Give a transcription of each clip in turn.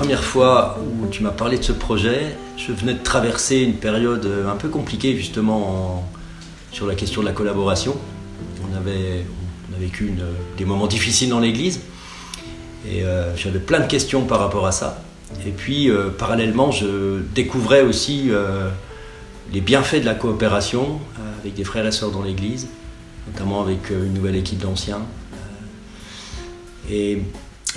première fois où tu m'as parlé de ce projet, je venais de traverser une période un peu compliquée justement sur la question de la collaboration. On a vécu des moments difficiles dans l'église et j'avais plein de questions par rapport à ça. Et puis parallèlement, je découvrais aussi les bienfaits de la coopération avec des frères et sœurs dans l'église, notamment avec une nouvelle équipe d'anciens. Et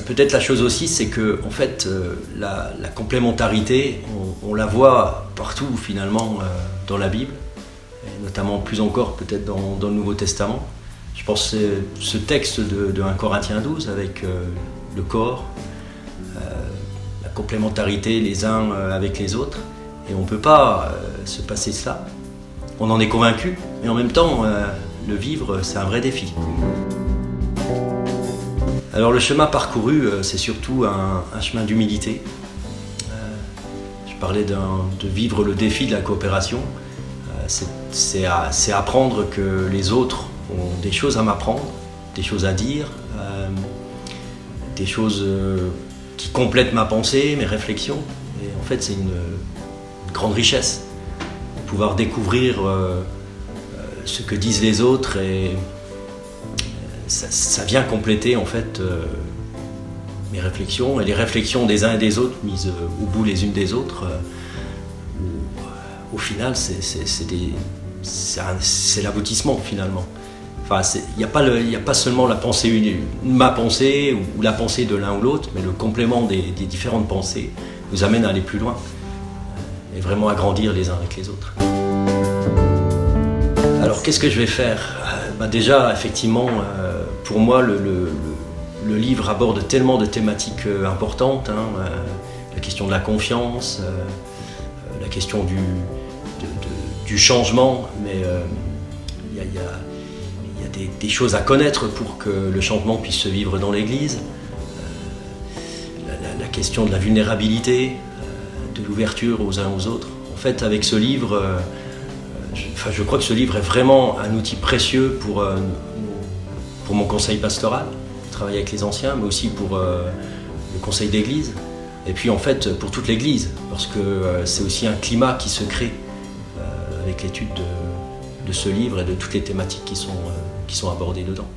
peut-être la chose aussi, c'est que en fait, la complémentarité, on la voit partout finalement dans la Bible, et notamment plus encore peut-être dans le Nouveau Testament. Je pense que ce texte de 1 Corinthiens 12 avec le corps, la complémentarité les uns avec les autres, et on ne peut pas se passer cela. On en est convaincu, mais en même temps, le vivre, c'est un vrai défi. Alors le chemin parcouru, c'est surtout un chemin d'humilité. Je parlais de vivre le défi de la coopération. C'est apprendre que les autres ont des choses à m'apprendre, des choses à dire, des choses qui complètent ma pensée, mes réflexions. Et en fait, c'est une grande richesse de pouvoir découvrir ce que disent les autres, et ça vient compléter en fait mes réflexions et les réflexions des uns et des autres mises au bout les unes des autres. Au final, c'est l'aboutissement finalement. Enfin, il n'y a pas seulement la pensée, ma pensée ou la pensée de l'un ou l'autre, mais le complément des différentes pensées nous amène à aller plus loin et vraiment à grandir les uns avec les autres. Alors qu'est-ce que je vais faire ? Déjà, effectivement, pour moi, le livre aborde tellement de thématiques importantes, la question de la confiance, la question du changement, mais il y a des choses à connaître pour que le changement puisse se vivre dans l'Église, la question de la vulnérabilité, de l'ouverture aux uns aux autres. En fait, avec ce livre, je crois que ce livre est vraiment un outil précieux pour mon conseil pastoral, travailler avec les anciens, mais aussi pour le conseil d'église, et puis en fait pour toute l'église, parce que c'est aussi un climat qui se crée avec l'étude de ce livre et de toutes les thématiques qui sont abordées dedans.